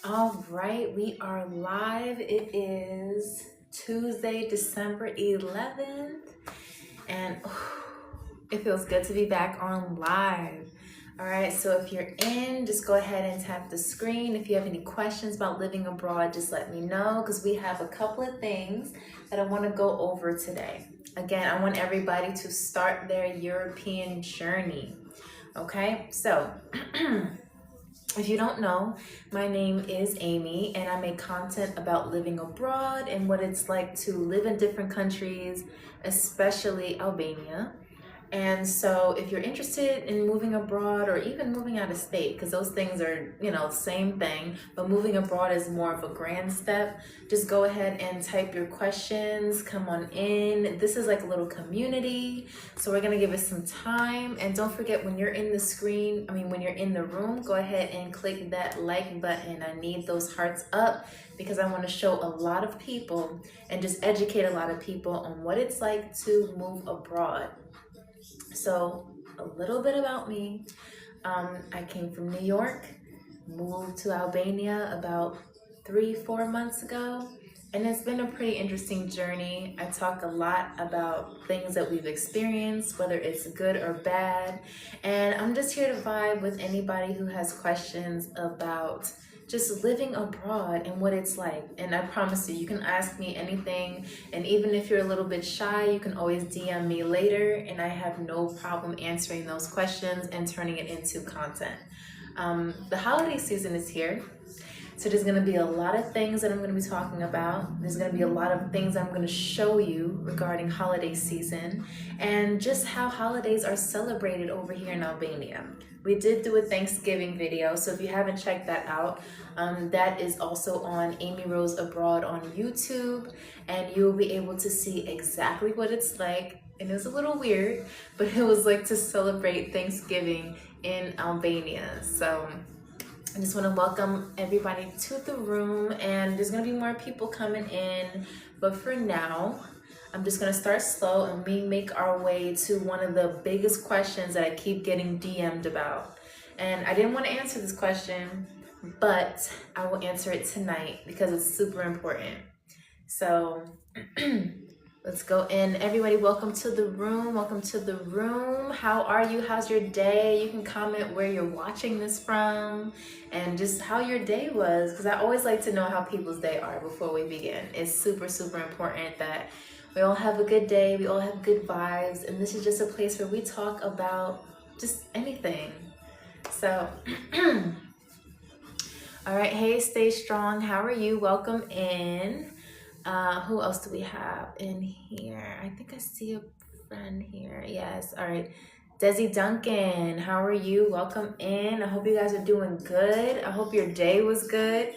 All right, we are live. It is Tuesday, December 11th, and it feels good to be back on live. All right, so if you're in, just go ahead and tap the screen. If you have any questions about living abroad, just let me know because we have a couple of things that I want to go over today. Again, I want everybody to start their European journey. Okay, so if you don't know, my name is Amy and I make content about living abroad and what it's like to live in different countries, especially Albania. And so if you're interested in moving abroad or even moving out of state, because those things are, same thing, but moving abroad is more of a grand step, just go ahead and type your questions, come on in. This is like a little community. So we're gonna give it some time. And don't forget when you're in when you're in the room, go ahead and click that like button. I need those hearts up because I want to show a lot of people and just educate a lot of people on what it's like to move abroad. So a little bit about me. I came from New York, moved to Albania about 3-4 months ago, and it's been a pretty interesting journey. I talk a lot about things that we've experienced, whether it's good or bad, and I'm just here to vibe with anybody who has questions about just living abroad and what it's like. And I promise you can ask me anything, and even if you're a little bit shy, you can always DM me later, and I have no problem answering those questions and turning it into content. The holiday season is here, so there's going to be a lot of things that I'm going to be talking about. There's going to be a lot of things I'm going to show you regarding holiday season and just how holidays are celebrated over here in Albania. We did do a Thanksgiving video, so if you haven't checked that out, that is also on Amy Rose Abroad on YouTube, and you'll be able to see exactly what it's like. And it was a little weird, but it was like to celebrate Thanksgiving in Albania. So I just want to welcome everybody to the room, and there's going to be more people coming in, but for now, I'm just going to start slow and we make our way to one of the biggest questions that I keep getting DM'd about. And I didn't want to answer this question, but I will answer it tonight because it's super important. So let's go in. Everybody, welcome to the room. Welcome to the room. How are you? How's your day? You can comment where you're watching this from and just how your day was, because I always like to know how people's day are before we begin. It's super, super important that we all have a good day. We all have good vibes. And this is just a place where we talk about just anything. So, all right. Hey, stay strong. How are you? Welcome in. Who else do we have in here? I think I see a friend here. Yes. All right. Desi Duncan, how are you? Welcome in. I hope you guys are doing good. I hope your day was good.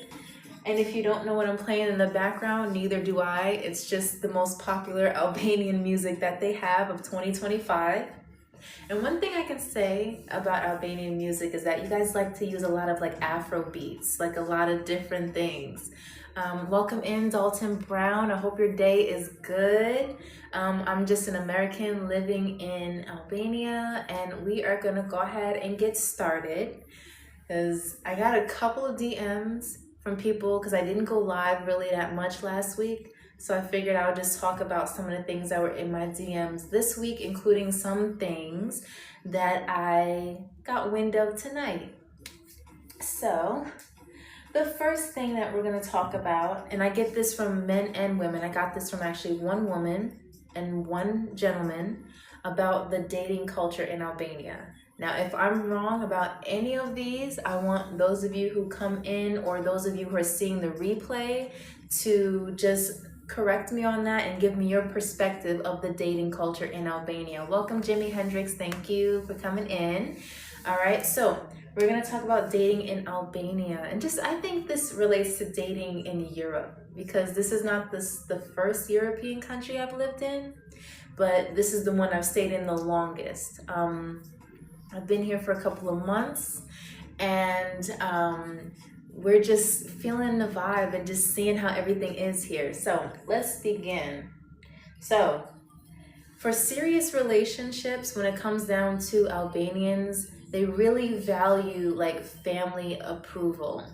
And if you don't know what I'm playing in the background, neither do I. It's just the most popular Albanian music that they have of 2025. And one thing I can say about Albanian music is that you guys like to use a lot of like Afro beats, like a lot of different things. Welcome in, Dalton Brown. I hope your day is good. I'm just an American living in Albania, and we are gonna go ahead and get started because I got a couple of DMs from people because I didn't go live really that much last week. So I figured I would just talk about some of the things that were in my DMs this week, including some things that I got wind of tonight. So the first thing that we're going to talk about, and I get this from men and women, I got this from actually one woman and one gentleman, about the dating culture in Albania. Now, if I'm wrong about any of these, I want those of you who come in or those of you who are seeing the replay to just correct me on that and give me your perspective of the dating culture in Albania. Welcome, Jimi Hendrix. Thank you for coming in. All right, so we're going to talk about dating in Albania. And I think this relates to dating in Europe because this is not the first European country I've lived in, but this is the one I've stayed in the longest. I've been here for a couple of months, and we're just feeling the vibe and just seeing how everything is here. So let's begin. So for serious relationships, when it comes down to Albanians, they really value like family approval.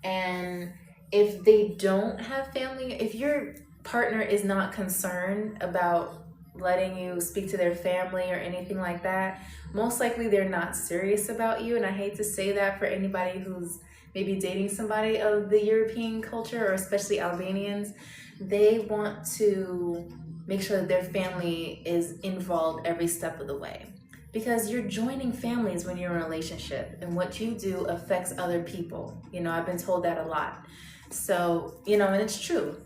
And if they don't have family, if your partner is not concerned about letting you speak to their family or anything like that, most likely they're not serious about you. And I hate to say that for anybody who's maybe dating somebody of the European culture, or especially Albanians. They want to make sure that their family is involved every step of the way, because you're joining families when you're in a relationship, and what you do affects other people. I've been told that a lot. So, and it's true.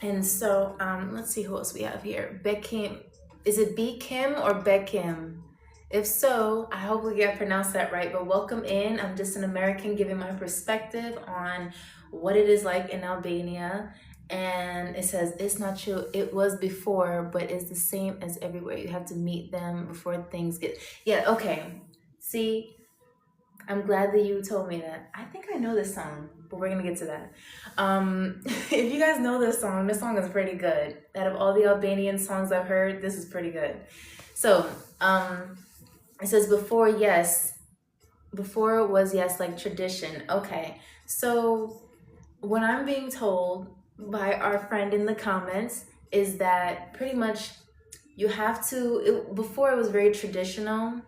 And so, let's see who else we have here. Beckham. Is it B Kim or Beckham? If so, I hopefully I pronounced that right. But welcome in. I'm just an American giving my perspective on what it is like in Albania. And it says, it's not true. It was before, but it's the same as everywhere. You have to meet them before things get... Yeah, okay. See, I'm glad that you told me that. I think I know this song, but we're going to get to that. If you guys know this song is pretty good. Out of all the Albanian songs I've heard, this is pretty good. So, it says before was yes, like tradition. Okay, so what I'm being told by our friend in the comments is that pretty much you have to, before it was very traditional,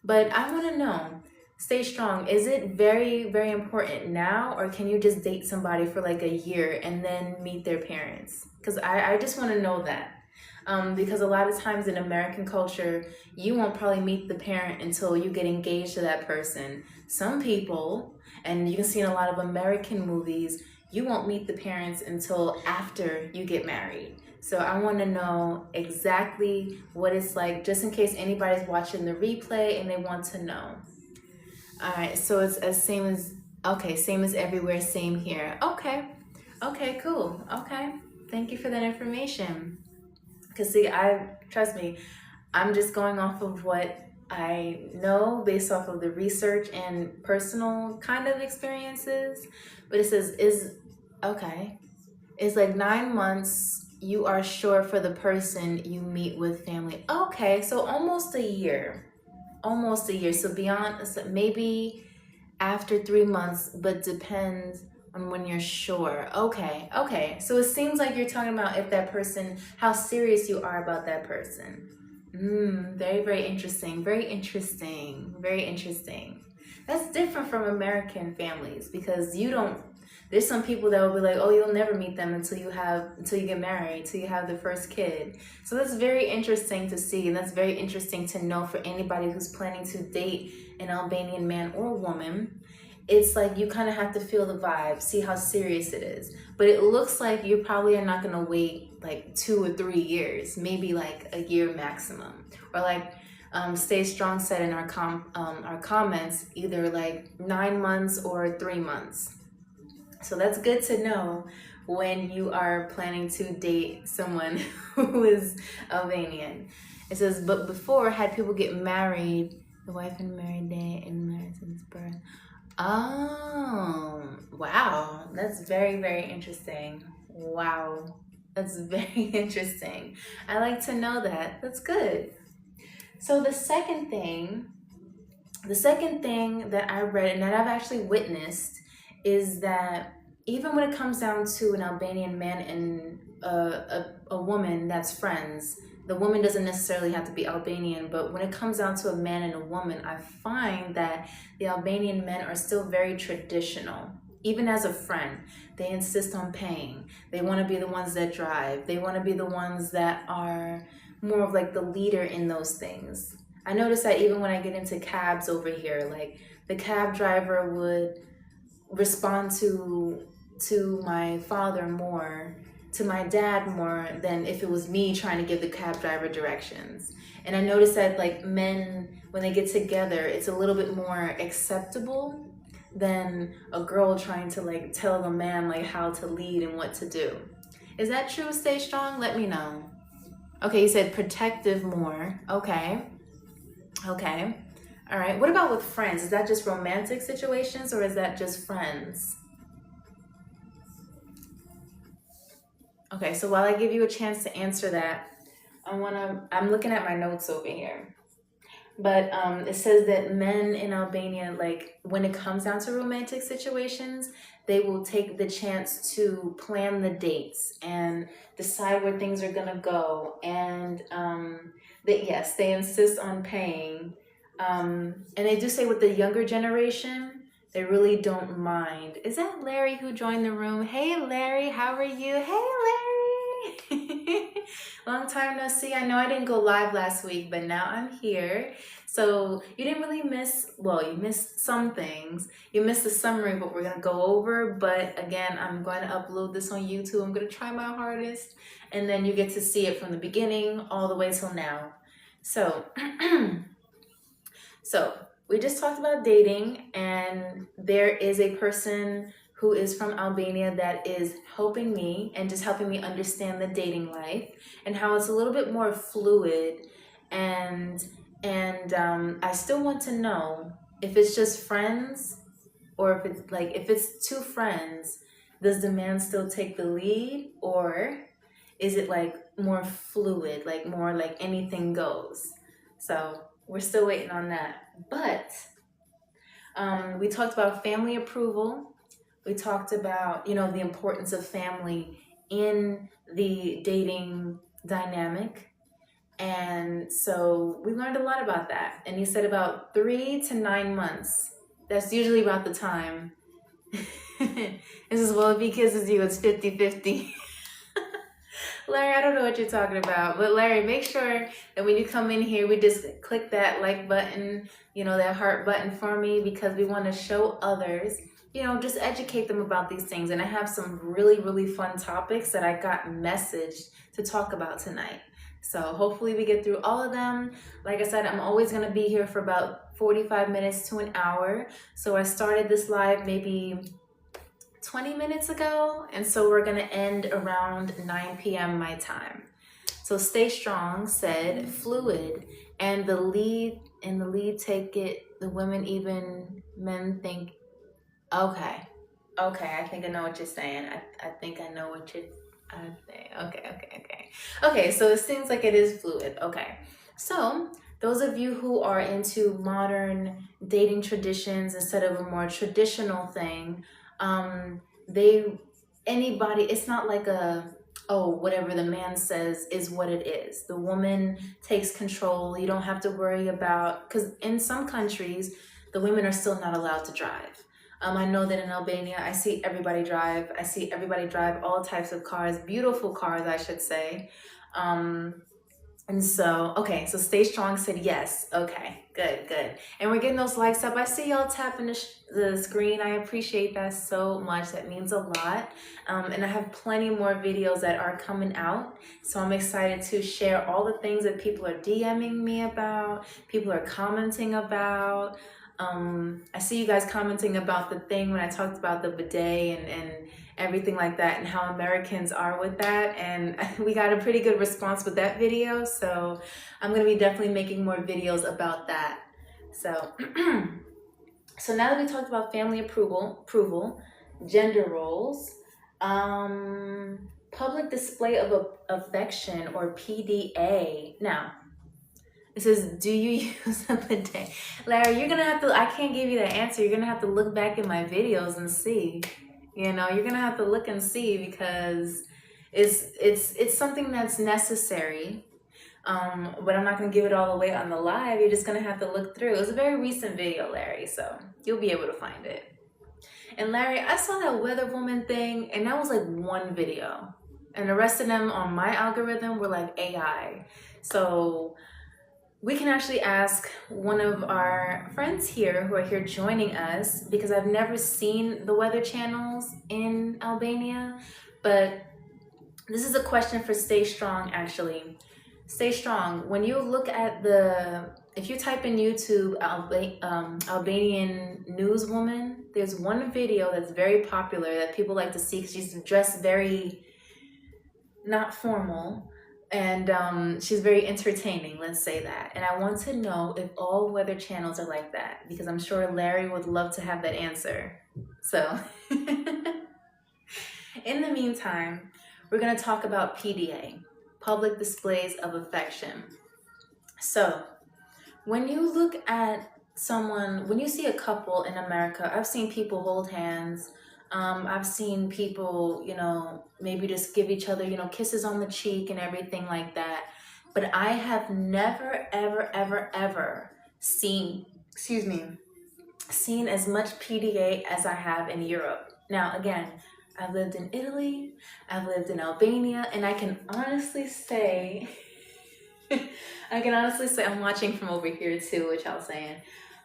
but I want to know, stay strong, is it very, very important now, or can you just date somebody for like a year and then meet their parents? Because I just want to know that. Because a lot of times in American culture, you won't probably meet the parent until you get engaged to that person. Some people, and you can see in a lot of American movies, you won't meet the parents until after you get married. So I want to know exactly what it's like, just in case anybody's watching the replay and they want to know. All right, so it's same as everywhere, same here. Okay, cool. Okay, thank you for that information. Because see, trust me, I'm just going off of what I know based off of the research and personal kind of experiences. But it says, it's like 9 months you are sure for the person you meet with family. Okay, so almost a year. So beyond, maybe after 3 months, but depends on when you're sure. Okay. So it seems like you're talking about if that person, how serious you are about that person. Very, very interesting. That's different from American families, because there's some people that will be like, oh, you'll never meet them until you get married, till you have the first kid. So that's very interesting to see, and that's very interesting to know for anybody who's planning to date an Albanian man or woman. It's like you kind of have to feel the vibe, see how serious it is. But it looks like you probably are not going to wait like 2 or 3 years, maybe like a year maximum. Or like Stay Strong said in our comments, either like 9 months or 3 months. So that's good to know when you are planning to date someone who is Albanian. It says, but before, had people get married, the wife and married day and married since birth. Oh, wow. That's very, very interesting. Wow. That's very interesting. I like to know that. That's good. So the second thing that I read and that I've actually witnessed is that even when it comes down to an Albanian man and a woman that's friends, the woman doesn't necessarily have to be Albanian, but when it comes down to a man and a woman, I find that the Albanian men are still very traditional. Even as a friend, they insist on paying. They want to be the ones that drive. They want to be the ones that are more of like the leader in those things. I notice that even when I get into cabs over here, like the cab driver would respond to my father more, to my dad more than if it was me trying to give the cab driver directions. And I noticed that like men, when they get together, it's a little bit more acceptable than a girl trying to like tell a man like how to lead and what to do. Is that true? Stay Strong? Let me know. Okay, you said protective more. Okay. All right. What about with friends? Is that just romantic situations or is that just friends? Okay, so while I give you a chance to answer that, I'm looking at my notes over here. But it says that men in Albania, like when it comes down to romantic situations, they will take the chance to plan the dates and decide where things are gonna go. And that yes, they insist on paying. And they do say with the younger generation, they really don't mind. Is that Larry who joined the room? Hey Larry, how are you? Hey Larry. Long time no see. I know I didn't go live last week, but now I'm here. So you didn't really miss, well, you missed some things. You missed the summary of what we're gonna go over, but again, I'm going to upload this on YouTube. I'm gonna try my hardest, and then you get to see it from the beginning all the way till now. So, so we just talked about dating, and there is a person who is from Albania that is helping me and just helping me understand the dating life and how it's a little bit more fluid. And I still want to know if it's just friends, or if it's like, if it's two friends, does the man still take the lead, or is it like more fluid, like more like anything goes? So we're still waiting on that. But we talked about family approval. We talked about, the importance of family in the dating dynamic. And so we learned a lot about that. And he said about 3 to 9 months. That's usually about the time. This is, well, if he kisses you, it's 50-50. Larry, I don't know what you're talking about. But Larry, make sure that when you come in here, we just click that like button, that heart button for me, because we want to show others, just educate them about these things. And I have some really, really fun topics that I got messaged to talk about tonight. So hopefully we get through all of them. Like I said, I'm always going to be here for about 45 minutes to an hour. So I started this live maybe 20 minutes ago. And so we're going to end around 9 p.m. my time. So Stay Strong said fluid, and the lead take it. The women, even men think, okay, I think I know what you're saying. I think I know what you're Okay, so it seems like it is fluid. Okay, so those of you who are into modern dating traditions instead of a more traditional thing, it's not like whatever the man says is what it is. The woman takes control. You don't have to worry about, because in some countries, the women are still not allowed to drive. I know that in Albania, I see everybody drive. I see everybody drive all types of cars, beautiful cars, I should say. And so, okay, so Stay Strong said yes. Okay, good. And we're getting those likes up. I see y'all tapping the screen. I appreciate that so much. That means a lot. And I have plenty more videos that are coming out. So I'm excited to share all the things that people are DMing me about, people are commenting about. I see you guys commenting about the thing when I talked about the bidet and everything like that, and how Americans are with that. And we got a pretty good response with that video. So I'm going to be definitely making more videos about that. So, so now that we talked about family approval, gender roles, public display of affection, or PDA. Now, it says, do you use a bidet? Larry, you're going to have to, I can't give you the answer. You're going to have to look back in my videos and see. You're going to have to look and see, because it's something that's necessary. But I'm not going to give it all away on the live. You're just going to have to look through. It was a very recent video, Larry, so you'll be able to find it. And Larry, I saw that weather woman thing, and that was like one video. And the rest of them on my algorithm were like AI. So we can actually ask one of our friends here who are here joining us, because I've never seen the weather channels in Albania. But this is a question for Stay Strong, actually. Stay Strong, when you look at if you type in YouTube Albanian newswoman, there's one video that's very popular that people like to see, because she's dressed very not formal. And she's very entertaining, let's say that. And I want to know if all weather channels are like that, because I'm sure Larry would love to have that answer. So in the meantime, we're going to talk about PDA, public displays of affection. So when you look at someone, when you see a couple in America, I've seen people hold hands. I've seen people, maybe just give each other, kisses on the cheek and everything like that. But I have never, ever, ever, ever seen, excuse me, seen as much PDA as I have in Europe. Now, again, I've lived in Italy, I've lived in Albania, and I can honestly say, I'm watching from over here too, which I was saying,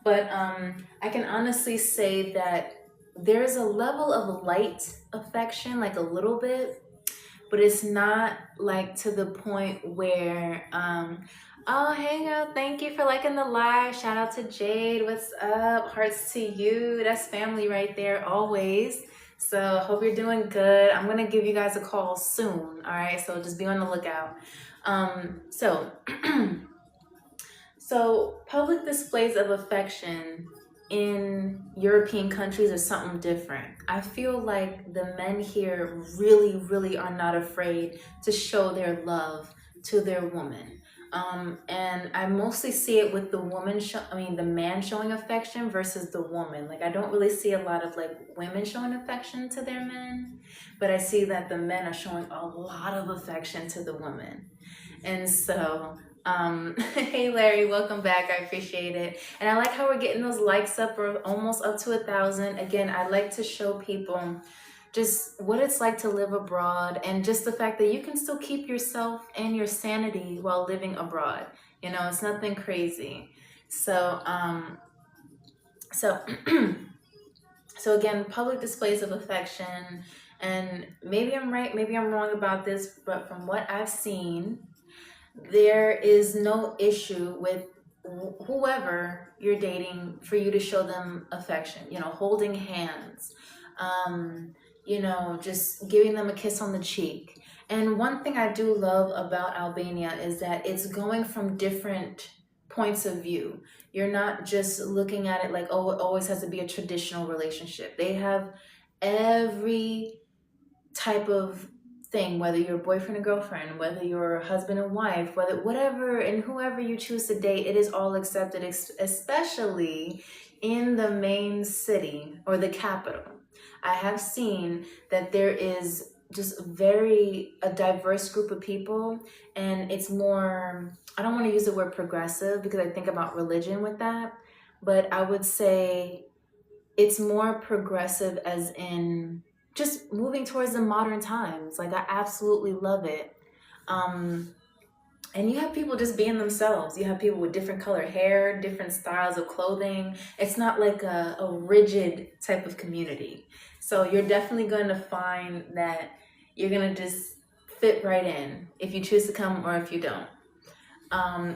but I can honestly say that there's a level of light affection, like a little bit, but it's not like to the point where, oh, hey girl, thank you for liking the live. Shout out to Jade. What's up? Hearts to you. That's family right there, always. So hope you're doing good. I'm gonna give you guys a call soon. All right, so just be on the lookout. So public displays of affection in European countries is something different. I feel like the men here really, really are not afraid to show their love to their woman. And I mostly see it with the man showing affection versus the woman. Like, I don't really see a lot of like women showing affection to their men, but I see that the men are showing a lot of affection to the women. And so, hey Larry, welcome back. I appreciate it. And I like how we're getting those likes up. We're almost up to 1,000. Again, I like to show people just what it's like to live abroad, and just the fact that you can still keep yourself and your sanity while living abroad. It's nothing crazy. So, so, so again, public displays of affection, and maybe I'm right, maybe I'm wrong about this, but from what I've seen, there is no issue with whoever you're dating for you to show them affection, holding hands, just giving them a kiss on the cheek. And one thing I do love about Albania is that it's going from different points of view. You're not just looking at it like, oh, it always has to be a traditional relationship. They have every type of thing, whether you're boyfriend and girlfriend, whether you're husband and wife, whatever and whoever you choose to date, it is all accepted, especially in the main city or the capital. I have seen that there is just a diverse group of people, and it's more, I don't want to use the word progressive because I think about religion with that, but I would say it's more progressive as in just moving towards the modern times. Like, I absolutely love it. And you have people just being themselves. You have people with different color hair, different styles of clothing. It's not like a rigid type of community. So you're definitely going to find that you're going to just fit right in if you choose to come or if you don't.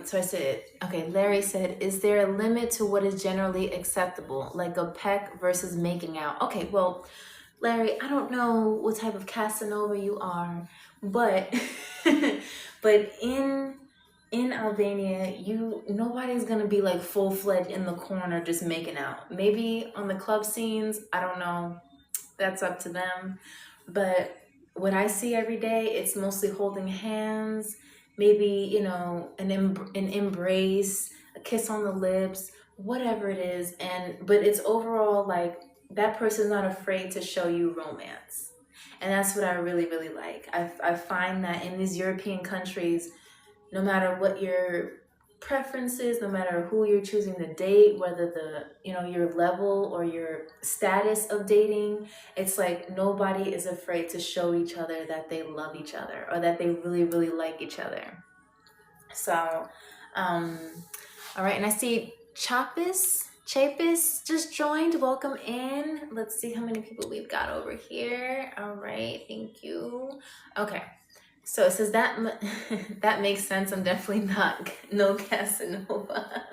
So I said, okay, Larry said, is there a limit to what is generally acceptable, like a peck versus making out? Okay, well, Larry, I don't know what type of Casanova you are, but but in Albania, nobody's gonna be like full-fledged in the corner just making out. Maybe on the club scenes, I don't know. That's up to them. But what I see every day, it's mostly holding hands, maybe, an embrace, a kiss on the lips, whatever it is. But it's overall like, that person's not afraid to show you romance. And that's what I really, really like. I find that in these European countries, no matter what your preference is, no matter who you're choosing to date, whether your level or your status of dating, it's like nobody is afraid to show each other that they love each other or that they really, really like each other. So, all right. And I see Chapis just joined. Welcome in. Let's see how many people we've got over here. All right, thank you. Okay, so it says that that makes sense. I'm definitely not no Casanova.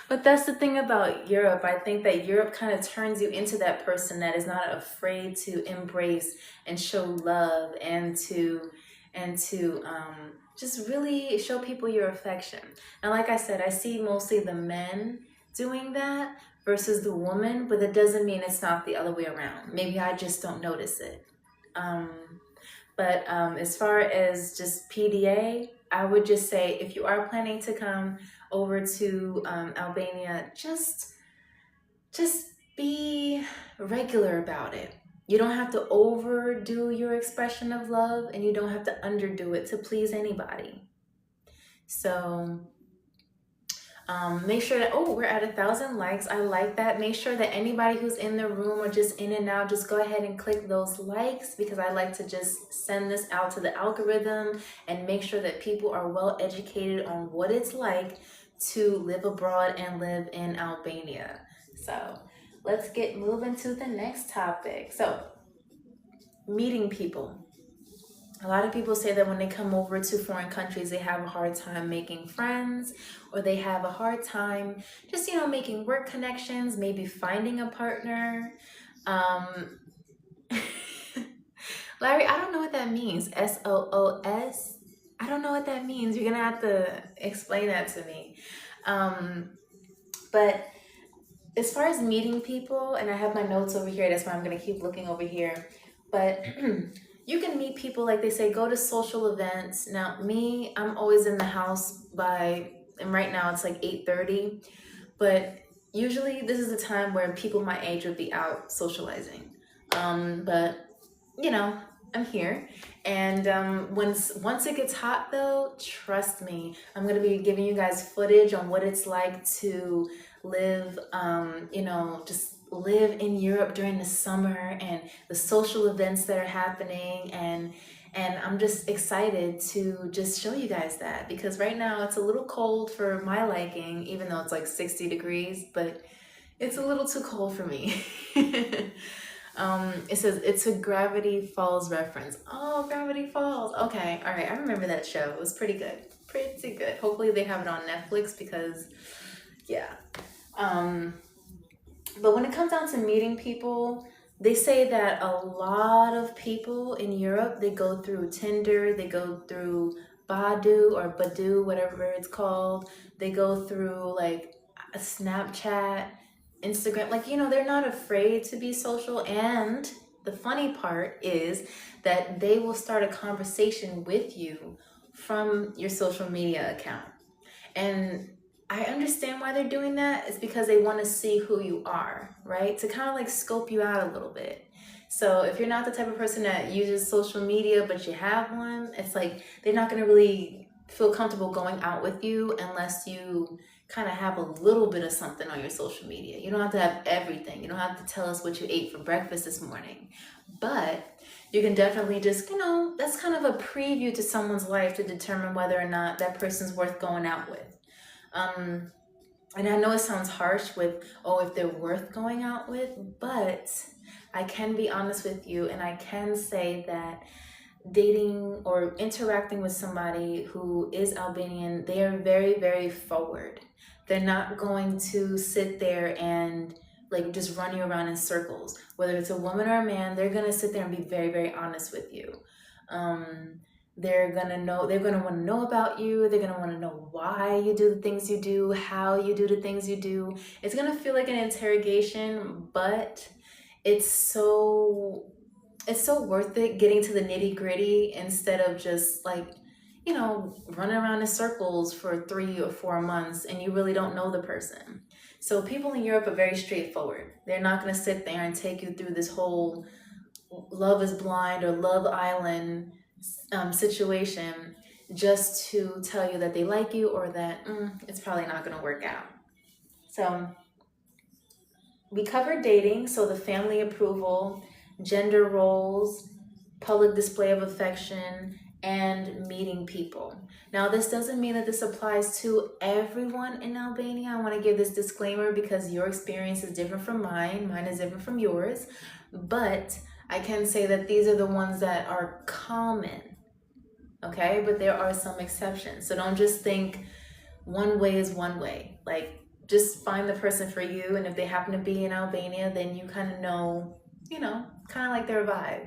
But that's the thing about Europe. I think that Europe kind of turns you into that person that is not afraid to embrace and show love and to just really show people your affection. And like I said, I see mostly the men doing that versus the woman, but that doesn't mean it's not the other way around. Maybe I just don't notice it. But as far as just PDA, I would just say if you are planning to come over to Albania, just be regular about it. You don't have to overdo your expression of love, and you don't have to underdo it to please anybody. So make sure that, oh, we're at 1,000 likes. I like that. Make sure that anybody who's in the room or just in and out, just go ahead and click those likes, because I like to just send this out to the algorithm and make sure that people are well educated on what it's like to live abroad and live in Albania. So let's get moving to the next topic. So meeting people. A lot of people say that when they come over to foreign countries, they have a hard time making friends, or they have a hard time just, making work connections, maybe finding a partner. Larry, I don't know what that means. SOOS? I don't know what that means. You're going to have to explain that to me. But as far as meeting people, and I have my notes over here, that's why I'm going to keep looking over here. But you can meet people, like they say, go to social events. Now, me, I'm always in the house and right now it's like 8:30. But usually this is the time where people my age would be out socializing. But, I'm here. And once it gets hot, though, trust me, I'm going to be giving you guys footage on what it's like to live, just live in Europe during the summer and the social events that are happening. And I'm just excited to just show you guys that, because right now it's a little cold for my liking, even though it's like 60 degrees, but it's a little too cold for me. It says it's a Gravity Falls reference. Oh, Gravity Falls. Okay, all right. I remember that show. It was pretty good. Pretty good. Hopefully they have it on Netflix, because, yeah. But when it comes down to meeting people, they say that a lot of people in Europe, they go through Tinder, they go through Badu, whatever it's called. They go through like a Snapchat, Instagram. Like, they're not afraid to be social. And the funny part is that they will start a conversation with you from your social media account. And I understand why they're doing that. It's because they want to see who you are, right? To kind of like scope you out a little bit. So if you're not the type of person that uses social media, but you have one, it's like they're not going to really feel comfortable going out with you unless you kind of have a little bit of something on your social media. You don't have to have everything. You don't have to tell us what you ate for breakfast this morning. But you can definitely just, that's kind of a preview to someone's life to determine whether or not that person's worth going out with. And I know it sounds harsh with, if they're worth going out with, but I can be honest with you, and I can say that dating or interacting with somebody who is Albanian, they are very, very forward. They're not going to sit there and like just run you around in circles. Whether it's a woman or a man, they're going to sit there and be very, very honest with you. They're going to want to know about you. They're going to want to know why you do the things you do, how you do the things you do. It's going to feel like an interrogation, but it's so worth it getting to the nitty gritty instead of just like, running around in circles for 3 or 4 months and you really don't know the person. So people in Europe are very straightforward. They're not going to sit there and take you through this whole Love is Blind or Love Island situation just to tell you that they like you or that it's probably not going to work out. So we covered dating, so the family approval, gender roles, public display of affection, and meeting people. Now, this doesn't mean that this applies to everyone in Albania. I want to give this disclaimer because your experience is different from mine. Mine is different from yours. But I can say that these are the ones that are common. Okay? But there are some exceptions. So don't just think one way is one way. Like, just find the person for you. And if they happen to be in Albania, then you kind of know, kind of like their vibe.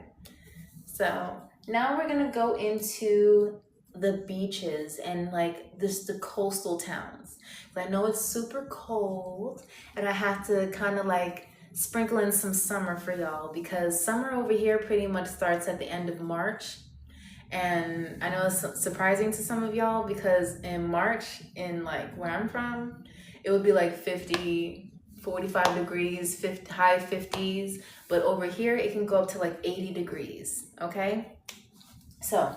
So now we're going to go into the beaches and like the coastal towns. I know it's super cold and I have to kind of like sprinkle in some summer for y'all because summer over here pretty much starts at the end of March. And I know it's surprising to some of y'all because in March, in like where I'm from, it would be like 50, 45 degrees, 50, high 50s. But over here, it can go up to like 80 degrees, okay? So,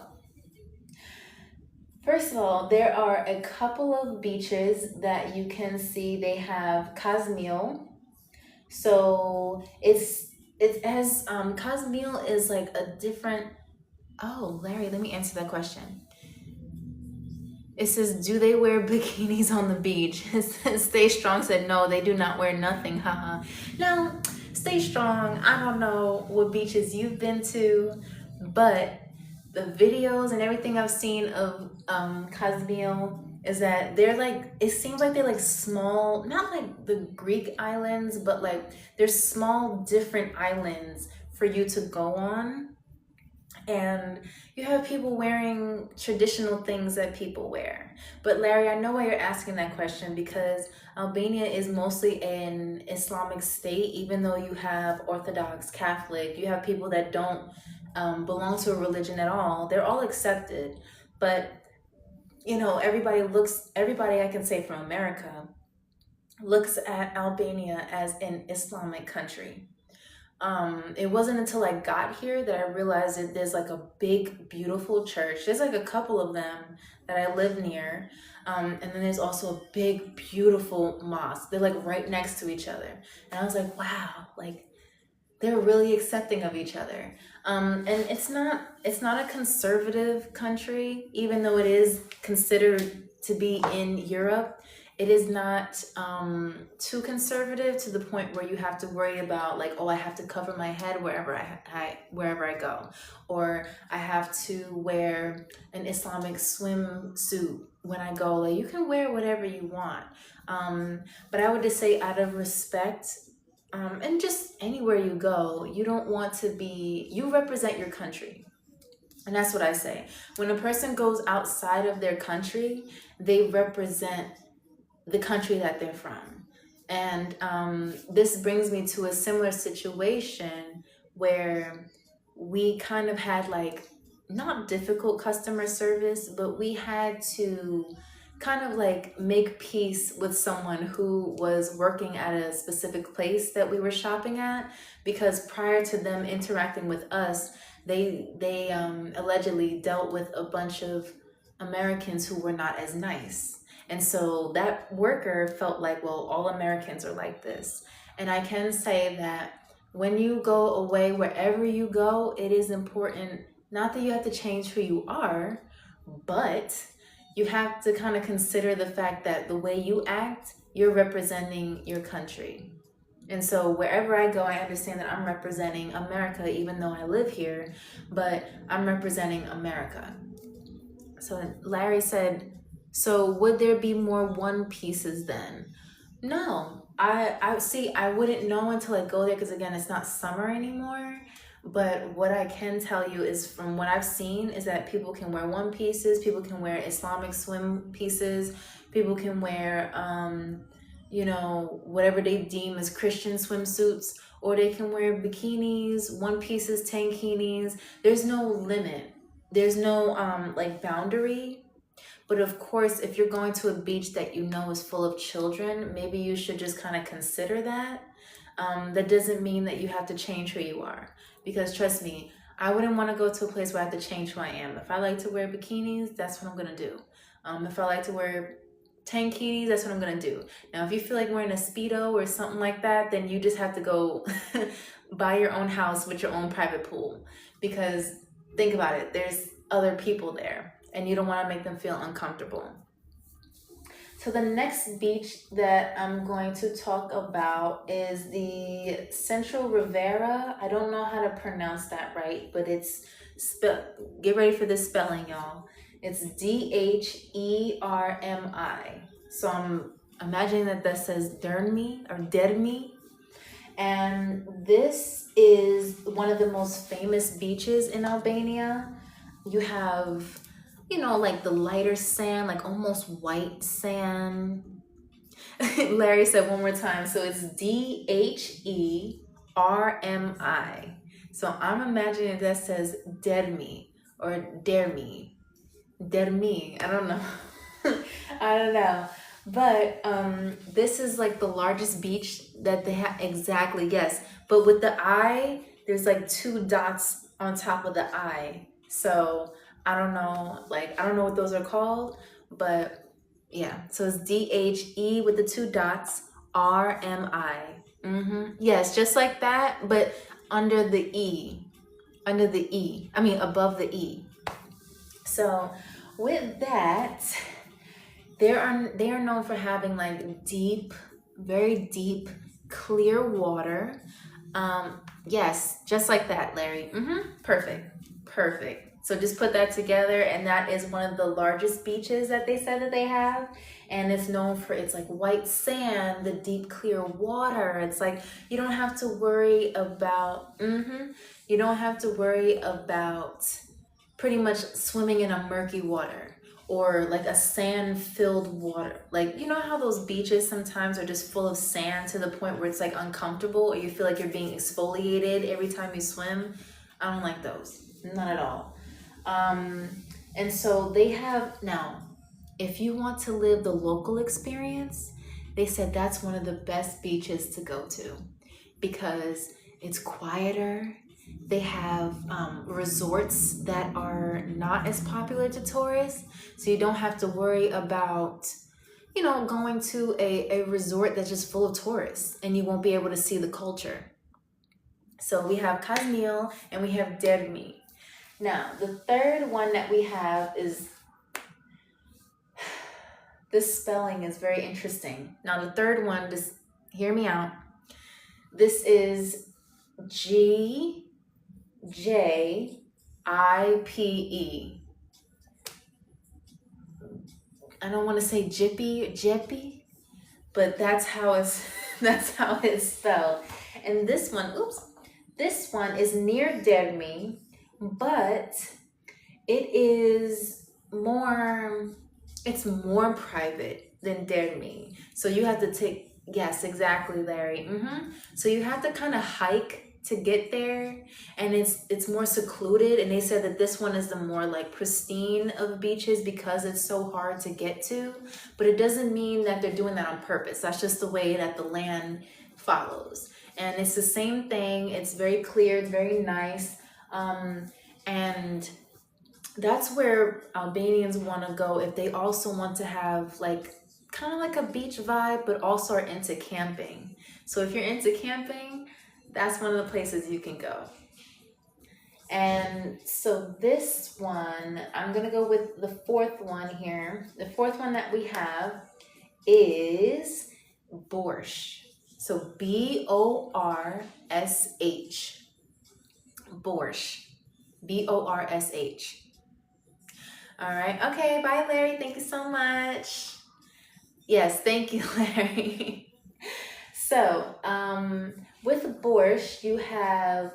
first of all, there are a couple of beaches that you can see. They have Kazmil. So it's as Kazmil is like a different. Oh, Larry, let me answer that question. It says, do they wear bikinis on the beach? Stay Strong said, no, they do not wear nothing. Haha. Now, Stay Strong, I don't know what beaches you've been to, but the videos and everything I've seen of Kazmil is that they're like, it seems like they're like small, not like the Greek islands, but like there's small different islands for you to go on. And you have people wearing traditional things that people wear. But Larry, I know why you're asking that question, because Albania is mostly an Islamic state, even though you have Orthodox, Catholic, you have people that don't belong to a religion at all. They're all accepted. But, you know, everybody I can say from America looks at Albania as an Islamic country. It wasn't until I got here that I realized that there's like a big, beautiful church. There's like a couple of them that I live near. And then there's also a big, beautiful mosque. They're like right next to each other. And I was like, wow, like they're really accepting of each other. And it's not a conservative country, even though it is considered to be in Europe. It is not too conservative to the point where you have to worry about like, oh, I have to cover my head wherever I go, or I have to wear an Islamic swimsuit when I go. Like, you can wear whatever you want, but I would just say, out of respect, and just anywhere you go, you don't want to be. You represent your country. And that's what I say. When a person goes outside of their country, they represent the country that they're from. And this brings me to a similar situation where we kind of had like not difficult customer service, but we had to kind of like make peace with someone who was working at a specific place that we were shopping at, because prior to them interacting with us, they allegedly dealt with a bunch of Americans who were not as nice. And so that worker felt like, well, all Americans are like this. And I can say that when you go away, wherever you go, it is important, not that you have to change who you are, but you have to kind of consider the fact that the way you act, you're representing your country. And so wherever I go, I understand that I'm representing America, even though I live here, but I'm representing America. So Larry said, so would there be more one pieces then? No, I see. I wouldn't know until I go there, because again, it's not summer anymore. But what I can tell you is, from what I've seen, is that people can wear one pieces, people can wear Islamic swim pieces, people can wear, whatever they deem as Christian swimsuits, or they can wear bikinis, one pieces, tankinis. There's no limit. There's no like boundary. But of course, if you're going to a beach that you know is full of children, maybe you should just kind of consider that. That doesn't mean that you have to change who you are. Because trust me, I wouldn't want to go to a place where I have to change who I am. If I like to wear bikinis, that's what I'm going to do. If I like to wear tankinis, that's what I'm going to do. Now, if you feel like wearing a Speedo or something like that, then you just have to go buy your own house with your own private pool. Because think about it, there's other people there, and you don't want to make them feel uncomfortable. So the next beach that I'm going to talk about is the Central Rivera. I don't know how to pronounce that right, but it's get ready for this spelling, y'all. It's Dhermi. So I'm imagining that says Dermi or Dermi. And this is one of the most famous beaches in Albania. You have, like the lighter sand, like almost white sand. Larry said one more time. So it's Dhermi. So I'm imagining that says Dermi, or Dermi, I don't know. I don't know. But this is like the largest beach that they have. Exactly, yes. But with the I, there's like two dots on top of the I. So I don't know, like I don't know what those are called, but yeah. So it's DHE with the two dots, RMI. Yes, just like that, but under the E. Under the E. I mean above the E. So with that, they are known for having like deep, very deep, clear water. Yes, just like that, Larry. Perfect, perfect. So just put that together, and that is one of the largest beaches that they said that they have, and it's known for its like white sand, the deep, clear water. It's like you don't have to worry about. You don't have to worry about pretty much swimming in a murky water or like a sand filled water. Like, you know how those beaches sometimes are just full of sand to the point where it's like uncomfortable or you feel like you're being exfoliated every time you swim? I don't like those. Not at all. And so they have now, if you want to live the local experience, they said that's one of the best beaches to go to because it's quieter. They have resorts that are not as popular to tourists, so you don't have to worry about, going to a resort that's just full of tourists and you won't be able to see the culture. So we have Kazmil and we have Dermi. Now, the third one that we have is, this spelling is very interesting. Now, the third one, just hear me out. This is GJIPE. I don't want to say Jippy, but that's how it's spelled. And this one is near Dermi, but it's more private than Dermi. So you have to take, yes, exactly, Larry. So you have to kind of hike to get there, and it's more secluded, and they said that this one is the more like pristine of beaches because it's so hard to get to, but it doesn't mean that they're doing that on purpose. That's just the way that the land follows, and it's the same thing. It's very clear, it's very nice, and that's where Albanians want to go if they also want to have like kind of like a beach vibe, but also are into camping. So if you're into camping, that's one of the places you can go. And so this one, I'm going to go with the fourth one here. The fourth one that we have is Borscht. So B-O-R-S-H. Borscht. B-O-R-S-H. All right. Okay. Bye, Larry. Thank you so much. Yes. Thank you, Larry. So, with Borscht, you have,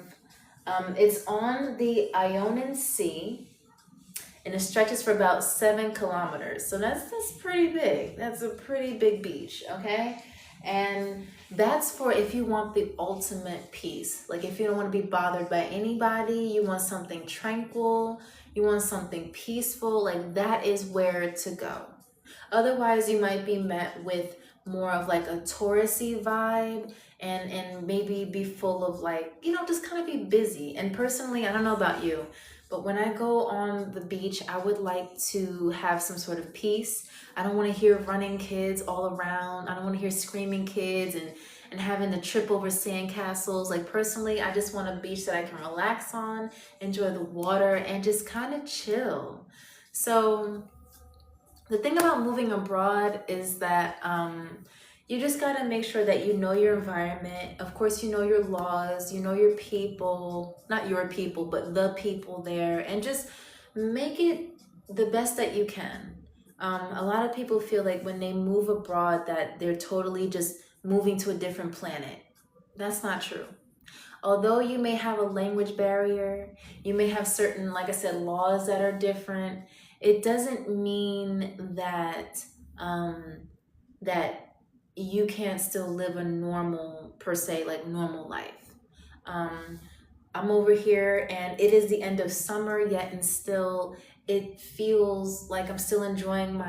it's on the Ionian Sea, and it stretches for about 7 kilometers. So that's pretty big. That's a pretty big beach, okay? And that's for if you want the ultimate peace. Like if you don't want to be bothered by anybody, you want something tranquil, you want something peaceful, like that is where to go. Otherwise, you might be met with more of like a touristy vibe and maybe be full of like, just kind of be busy. And personally, I don't know about you, but when I go on the beach, I would like to have some sort of peace. I don't want to hear running kids all around. I don't want to hear screaming kids and having to trip over sandcastles. Like personally, I just want a beach that I can relax on, enjoy the water, and just kind of chill. So the thing about moving abroad is that you just got to make sure that you know your environment. Of course, you know your laws, you know your people, not your people, but the people there, and just make it the best that you can. A lot of people feel like when they move abroad that they're totally just moving to a different planet. That's not true. Although you may have a language barrier, you may have certain, like I said, laws that are different, it doesn't mean that that you can't still live a normal, per se, like normal life. I'm over here and it is the end of summer yet, and still it feels like I'm still enjoying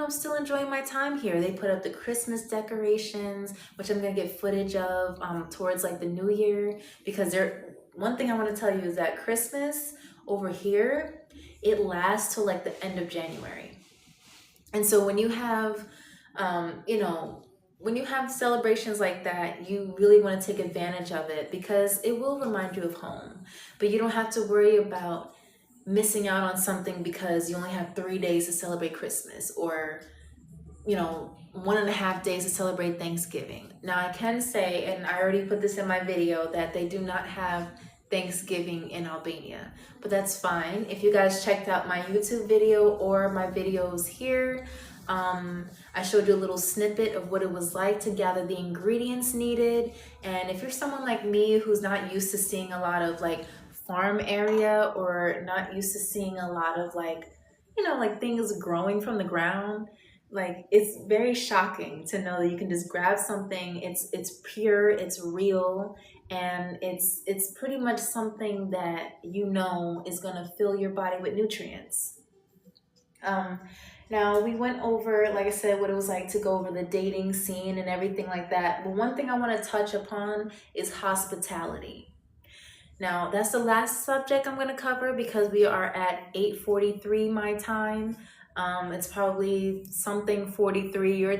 still enjoying my time here. They put up the Christmas decorations, which I'm gonna get footage of towards like the new year, because one thing I want to tell you is that Christmas over here, it lasts till like the end of January. And so when you have when you have celebrations like that, you really want to take advantage of it, because it will remind you of home. But you don't have to worry about missing out on something because you only have 3 days to celebrate Christmas, or 1.5 days to celebrate Thanksgiving. Now I can say, and I already put this in my video, that they do not have Thanksgiving in Albania, but that's fine. If you guys checked out my YouTube video or my videos here, I showed you a little snippet of what it was like to gather the ingredients needed. And if you're someone like me who's not used to seeing a lot of like farm area, or not used to seeing a lot of like things growing from the ground, like it's very shocking to know that you can just grab something, it's pure, it's real, and it's pretty much something that is going to fill your body with nutrients. Now we went over, like I said, what it was like to go over the dating scene and everything like that, but one thing I want to touch upon is hospitality. Now that's the last subject I'm going to cover, because we are at 8:43 my time. It's probably something 43 your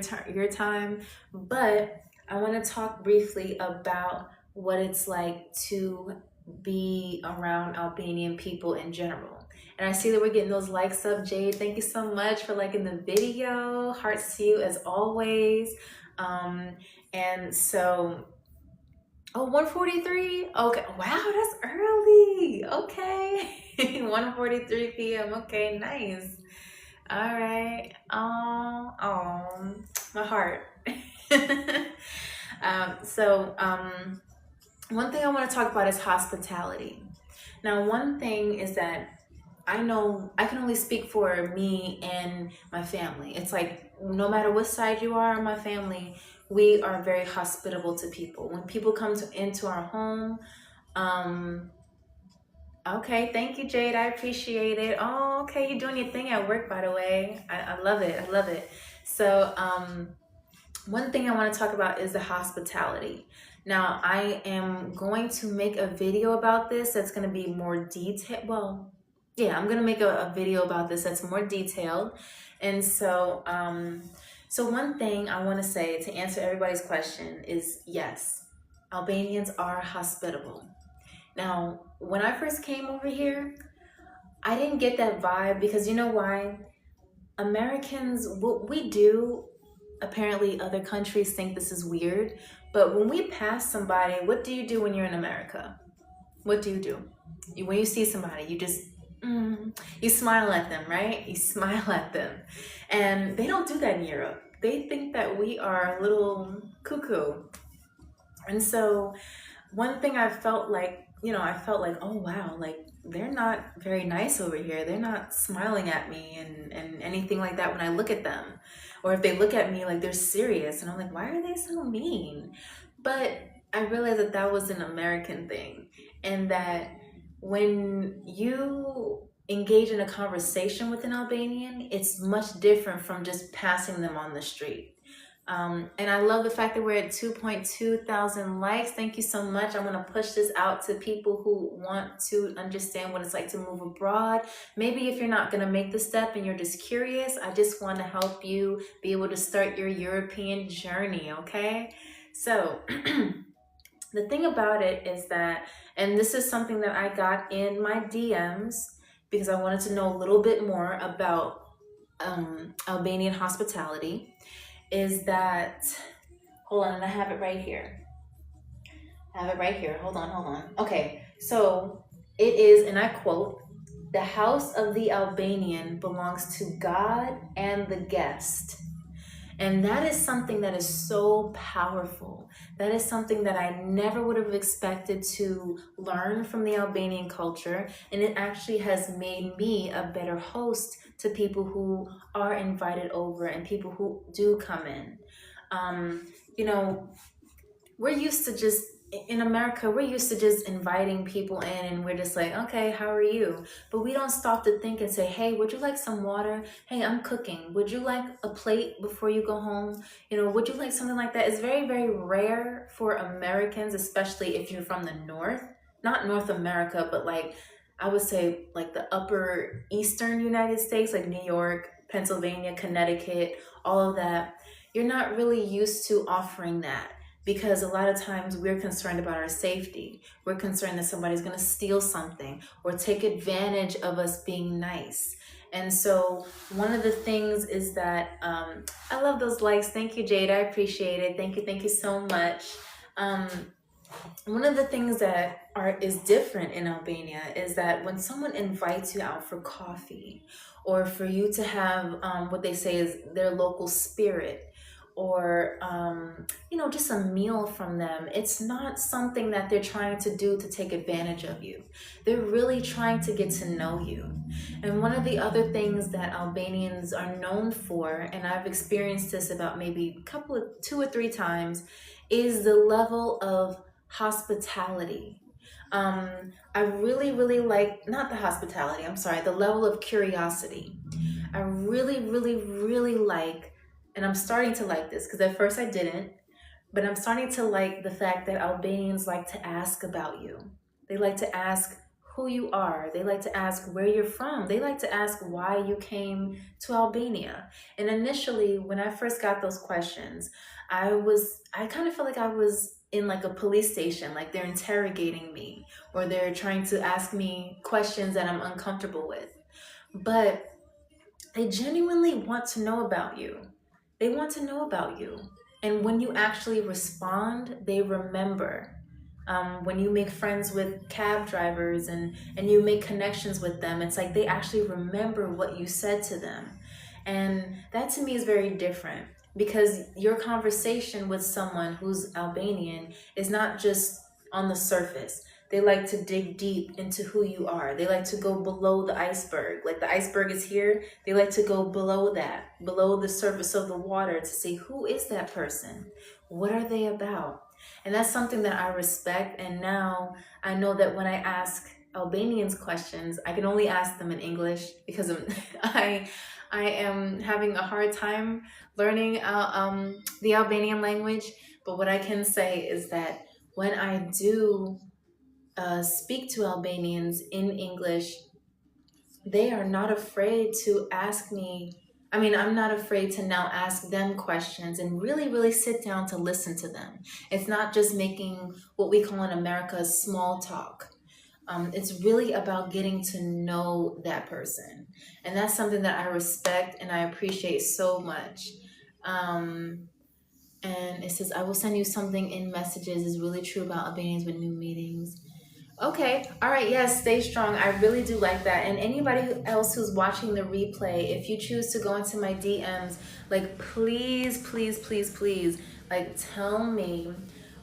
time, but I want to talk briefly about what it's like to be around Albanian people in general. And I see that we're getting those likes up, Jade. Thank you so much for liking the video. Hearts to you as always. And so, 1:43? Okay, wow, that's early. Okay, 1:43 p.m. Okay, nice. All right. My heart. One thing I want to talk about is hospitality. Now, one thing is that I know I can only speak for me and my family. It's like no matter what side you are in my family, we are very hospitable to people. When people come into our home, okay, thank you, Jade. I appreciate it. Oh, okay, you're doing your thing at work, by the way. I love it. I love it. So, one thing I want to talk about is the hospitality. Now, I am going to make a video about this that's going to be more detailed. Well, yeah, I'm going to make a video about this that's more detailed. And so, so one thing I want to say to answer everybody's question is, yes, Albanians are hospitable. Now, when I first came over here, I didn't get that vibe, because you know why? Americans, what we do, apparently other countries think this is weird, but when we pass somebody, what do you do when you're in America? What do you do? When you see somebody, you just, you smile at them, right? You smile at them. And they don't do that in Europe. They think that we are a little cuckoo. And so one thing I felt like, oh wow, like they're not very nice over here. They're not smiling at me and anything like that when I look at them. Or if they look at me, like they're serious. And I'm like, why are they so mean? But I realized that that was an American thing. And that when you engage in a conversation with an Albanian, it's much different from just passing them on the street. And I love the fact that we're at 2.2 thousand likes. Thank you so much. I want to push this out to people who want to understand what it's like to move abroad. Maybe if you're not going to make the step and you're just curious, I just want to help you be able to start your European journey, okay? So the thing about it is that, and this is something that I got in my DMs because I wanted to know a little bit more about Albanian hospitality, is that, hold on, I have it right here. Hold on. Okay, so it is, and I quote, "The house of the Albanian belongs to God and the guest." And that is something that is so powerful. That is something that I never would have expected to learn from the Albanian culture. And it actually has made me a better host to people who are invited over and people who do come in. We're used to just in America, we're used to just inviting people in and we're just like, okay, how are you? But we don't stop to think and say, hey, would you like some water? Hey, I'm cooking. Would you like a plate before you go home? You know, would you like something like that? It's very, very rare for Americans, especially if you're from the North, not North America, but like, I would say like the upper Eastern United States, like New York, Pennsylvania, Connecticut, all of that. You're not really used to offering that because a lot of times we're concerned about our safety. We're concerned that somebody's going to steal something or take advantage of us being nice. And so one of the things is that I love those likes. Thank you, Jade. I appreciate it. Thank you so much. Um, One of the things that is different in Albania is that when someone invites you out for coffee or for you to have what they say is their local spirit or just a meal from them, it's not something that they're trying to do to take advantage of you. They're really trying to get to know you. And one of the other things that Albanians are known for, and I've experienced this about maybe two or three times, is the level of hospitality. I really, really like, not the hospitality, I'm sorry, the level of curiosity. I really, really, really like, and I'm starting to like this because at first I didn't, but I'm starting to like the fact that Albanians like to ask about you. They like to ask who you are. They like to ask where you're from. They like to ask why you came to Albania. And initially, when I first got those questions, I kind of felt like I was in like a police station, like they're interrogating me or they're trying to ask me questions that I'm uncomfortable with. But they genuinely want to know about you. They want to know about you. And when you actually respond, they remember. When you make friends with cab drivers and you make connections with them, it's like they actually remember what you said to them. And that to me is very different because your conversation with someone who's Albanian is not just on the surface. They like to dig deep into who you are. They like to go below the iceberg. Like the iceberg is here, they like to go below that, below the surface of the water to see who is that person? What are they about? And that's something that I respect. And now I know that when I ask Albanians questions, I can only ask them in English because I am having a hard time learning the Albanian language. But what I can say is that when I do speak to Albanians in English, they are not afraid to ask me. I mean, I'm not afraid to now ask them questions and really, really sit down to listen to them. It's not just making what we call in America small talk. It's really about getting to know that person. And that's something that I respect and I appreciate so much. Um, and it says, I will send you something in messages is really true about Albanians with new meetings. Okay. All right. Yes. Stay strong. I really do like that. And anybody else who's watching the replay, if you choose to go into my DMs, like, please, please, please, please, like, tell me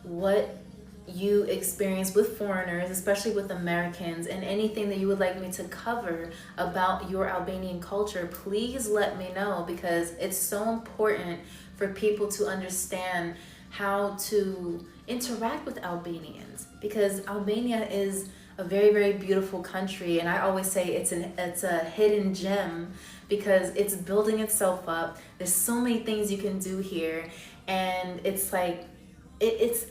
what you experience with foreigners, especially with Americans, and anything that you would like me to cover about your Albanian culture. Please let me know because it's so important for people to understand how to interact with Albanians because Albania is a very, very beautiful country, and I always say it's a hidden gem because it's building itself up. There's so many things you can do here, and it's like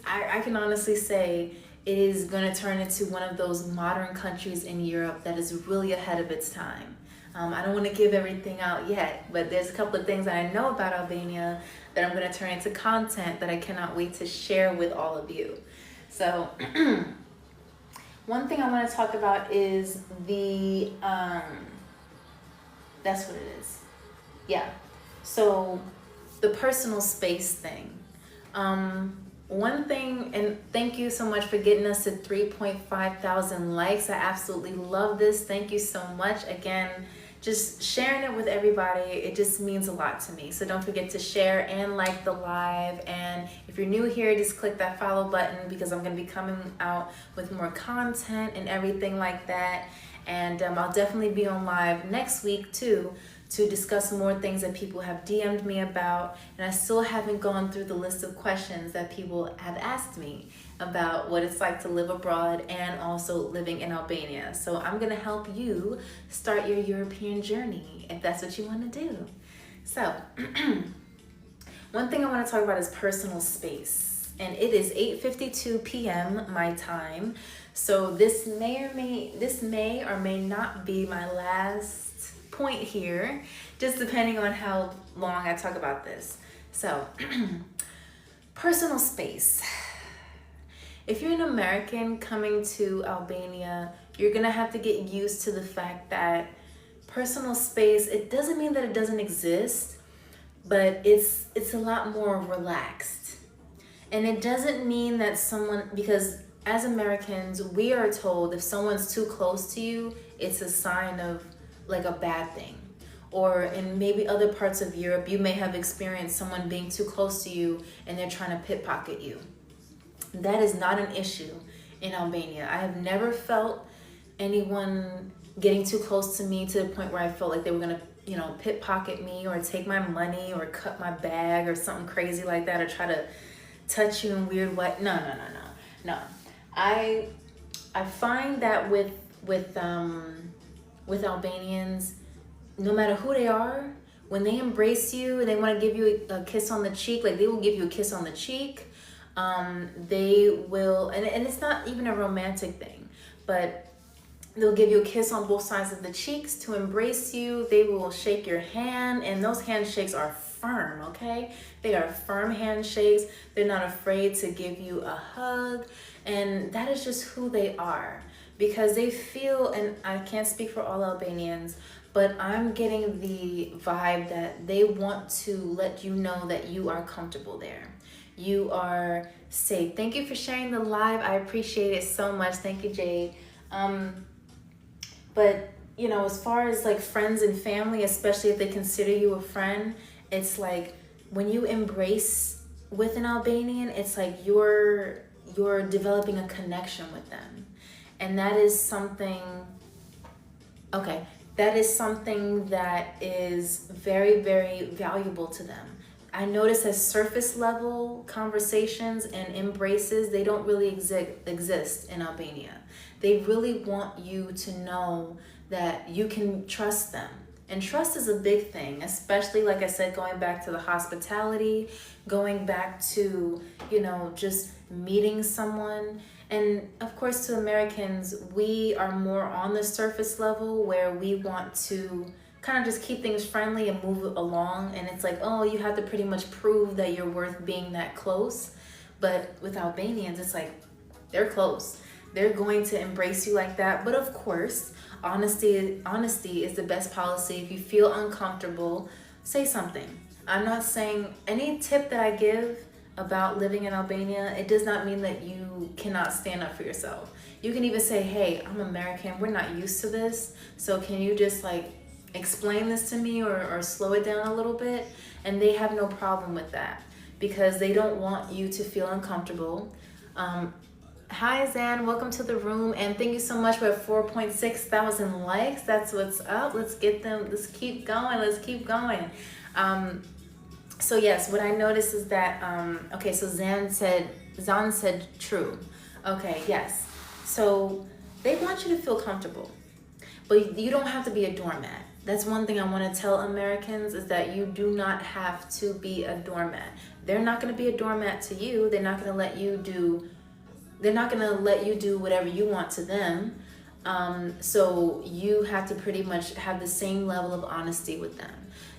I can honestly say it is going to turn into one of those modern countries in Europe that is really ahead of its time. I don't want to give everything out yet, but there's a couple of things that I know about Albania that I'm going to turn into content that I cannot wait to share with all of you. So one thing I want to talk about is that's what it is. Yeah. So the personal space thing. One thing, and thank you so much for getting us to 3.5 thousand likes. I absolutely love this. Thank you so much. Again, just sharing it with everybody, it just means a lot to me. So don't forget to share and like the live. And if you're new here, just click that follow button because I'm going to be coming out with more content and everything like that. And I'll definitely be on live next week too to discuss more things that people have DM'd me about. And I still haven't gone through the list of questions that people have asked me. about what it's like to live abroad and also living in Albania. So I'm gonna help you start your European journey if that's what you want to do. So one thing I want to talk about is personal space, and it is 8:52 p.m. my time. So this may or may not be my last point here, just depending on how long I talk about this. So personal space. If you're an American coming to Albania, you're gonna have to get used to the fact that personal space, it doesn't mean that it doesn't exist, but it's a lot more relaxed. And it doesn't mean that because as Americans, we are told if someone's too close to you, it's a sign of like a bad thing. Or in maybe other parts of Europe, you may have experienced someone being too close to you and they're trying to pickpocket you. That is not an issue in Albania. I have never felt anyone getting too close to me to the point where I felt like they were gonna, pickpocket me or take my money or cut my bag or something crazy like that, or try to touch you in weird way. No. I find that with Albanians, no matter who they are, when they embrace you and they want to give you a kiss on the cheek, like they will give you a kiss on the cheek. They will, and it's not even a romantic thing, but they'll give you a kiss on both sides of the cheeks to embrace you. They will shake your hand, and those handshakes are firm, okay? They are firm handshakes. They're not afraid to give you a hug, and that is just who they are, because they feel, and I can't speak for all Albanians, but I'm getting the vibe that they want to let you know that you are comfortable there. You are safe. Thank you for sharing the live. I appreciate it so much. Thank you, Jade. But as far as like friends and family, especially if they consider you a friend, it's like when you embrace with an Albanian, it's like you're developing a connection with them. And that is something, that is very, very valuable to them. I notice that surface level conversations and embraces, they don't really exist in Albania. They really want you to know that you can trust them. And trust is a big thing, especially, like I said, going back to the hospitality, going back to, just meeting someone. And of course, to Americans, we are more on the surface level where we want to kind of just keep things friendly and move it along. And it's like, oh, you have to pretty much prove that you're worth being that close. But with Albanians, it's like, they're close. They're going to embrace you like that. But of course, honesty is the best policy. If you feel uncomfortable, say something. I'm not saying any tip that I give about living in Albania, it does not mean that you cannot stand up for yourself. You can even say, hey, I'm American. We're not used to this. So can you just explain this to me or slow it down a little bit? And they have no problem with that because they don't want you to feel uncomfortable. Hi Zan, welcome to the room, and thank you so much. We're at 4.6 thousand likes. That's what's up. Let's get them. Let's keep going. So yes, what I noticed is that so Zan said true. Okay, yes. So they want you to feel comfortable, but you don't have to be a doormat. That's one thing I want to tell Americans, is that you do not have to be a doormat. They're not going to be a doormat to you. They're not going to let you do whatever you want to them. So you have to pretty much have the same level of honesty with them.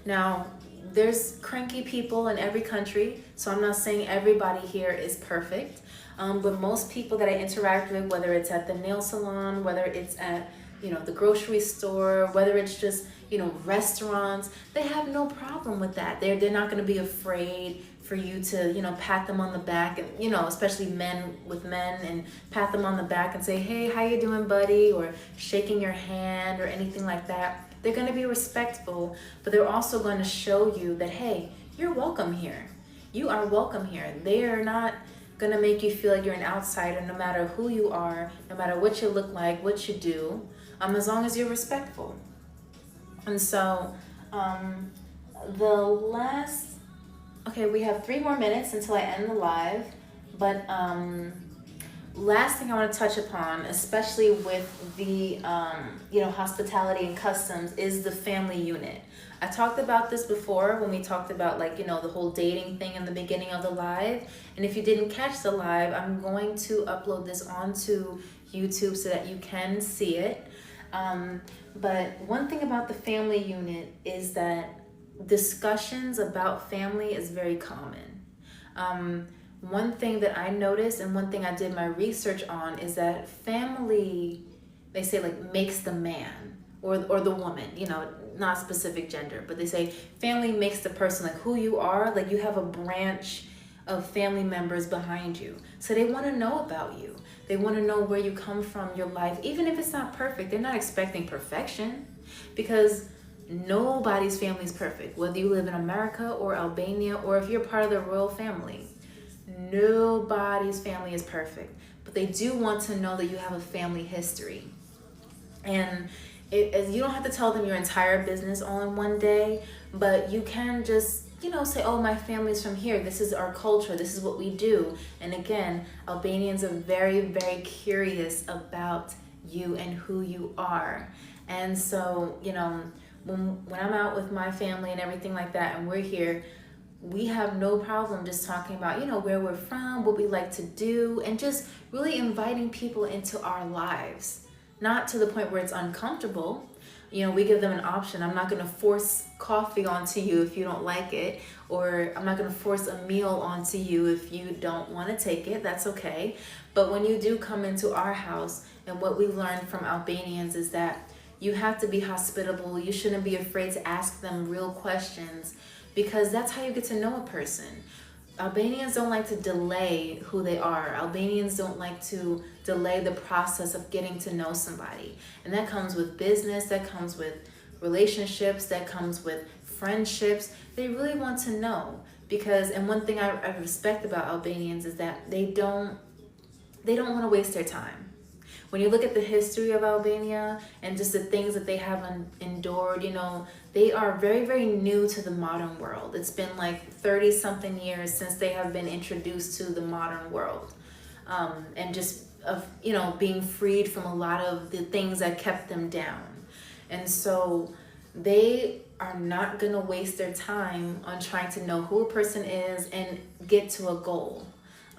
Now, there's cranky people in every country, so I'm not saying everybody here is perfect. But most people that I interact with, whether it's at the nail salon, whether it's at the grocery store, whether it's just restaurants, they have no problem with that. They're not going to be afraid for you to pat them on the back, and especially men with men, and pat them on the back and say, hey, how you doing, buddy, or shaking your hand or anything like that. They're going to be respectful, but they're also going to show you that, hey, you're welcome here. You are welcome here. They are not going to make you feel like you're an outsider, no matter who you are, no matter what you look like, what you do, as long as you're respectful. And so we have 3 more minutes until I end the live, but last thing I want to touch upon, especially with the hospitality and customs, is the family unit. I talked about this before when we talked about the whole dating thing in the beginning of the live. And if you didn't catch the live, I'm going to upload this onto YouTube so that you can see it. But one thing about the family unit is that discussions about family is very common. One thing that I noticed and one thing I did my research on is that family, they say makes the man or the woman, not specific gender, but they say family makes the person, who you are, you have a branch of family members behind you. So they want to know about you. They want to know where you come from, your life, even if it's not perfect. They're not expecting perfection, because nobody's family is perfect, whether you live in America or Albania or if you're part of the royal family. Nobody's family is perfect, but they do want to know that you have a family history. And you don't have to tell them your entire business all in one day, but you can just say, oh, my family's from here, this is our culture, this is what we do. And again, Albanians are very, very curious about you and who you are. And so when I'm out with my family and everything like that, and we're here, we have no problem just talking about, where we're from, what we like to do, and just really inviting people into our lives. Not to the point where it's uncomfortable. We give them an option. I'm not going to force coffee onto you if you don't like it, or I'm not going to force a meal onto you if you don't want to take it. That's okay. But when you do come into our house, and what we learned from Albanians is that you have to be hospitable. You shouldn't be afraid to ask them real questions, because that's how you get to know a person. Albanians don't like to delay who they are. Albanians don't like to delay the process of getting to know somebody. And that comes with business, that comes with relationships, that comes with friendships. They really want to know, and one thing I respect about Albanians is that they don't want to waste their time. When you look at the history of Albania and just the things that they have endured, they are very, very new to the modern world. It's been 30 something years since they have been introduced to the modern world. And just of, being freed from a lot of the things that kept them down. And so they are not going to waste their time on trying to know who a person is and get to a goal.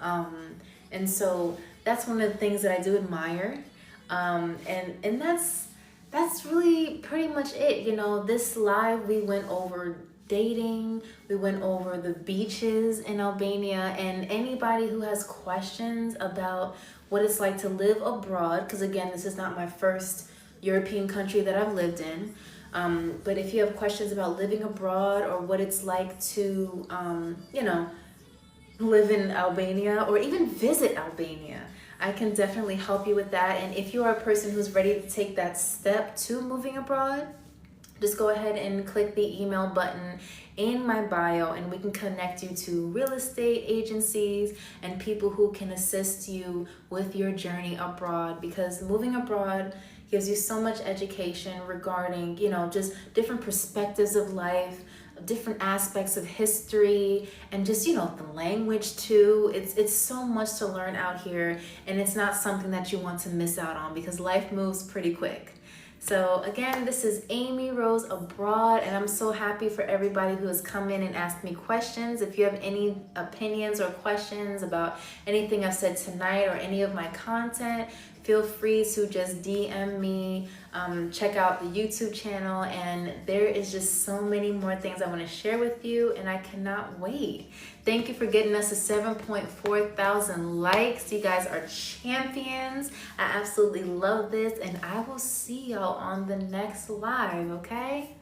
And so that's one of the things that I do admire. And that's really pretty much it. This live, we went over dating, we went over the beaches in Albania, and anybody who has questions about what it's like to live abroad, because again, this is not my first European country that I've lived in. But if you have questions about living abroad or what it's like to, live in Albania or even visit Albania, I can definitely help you with that. And if you are a person who's ready to take that step to moving abroad, just go ahead and click the email button in my bio, and we can connect you to real estate agencies and people who can assist you with your journey abroad, because moving abroad gives you so much education regarding, just different perspectives of life, different aspects of history, and just, the language too. It's so much to learn out here, and it's not something that you want to miss out on, because life moves pretty quick. So again, this is Amy Rose Abroad, and I'm so happy for everybody who has come in and asked me questions. If you have any opinions or questions about anything I've said tonight or any of my content, feel free to just DM me. Check out the YouTube channel, and there is just so many more things I want to share with you, and I cannot wait. Thank you for getting us to 7.4 thousand likes. You guys are champions. I absolutely love this, and I will see y'all on the next live, okay?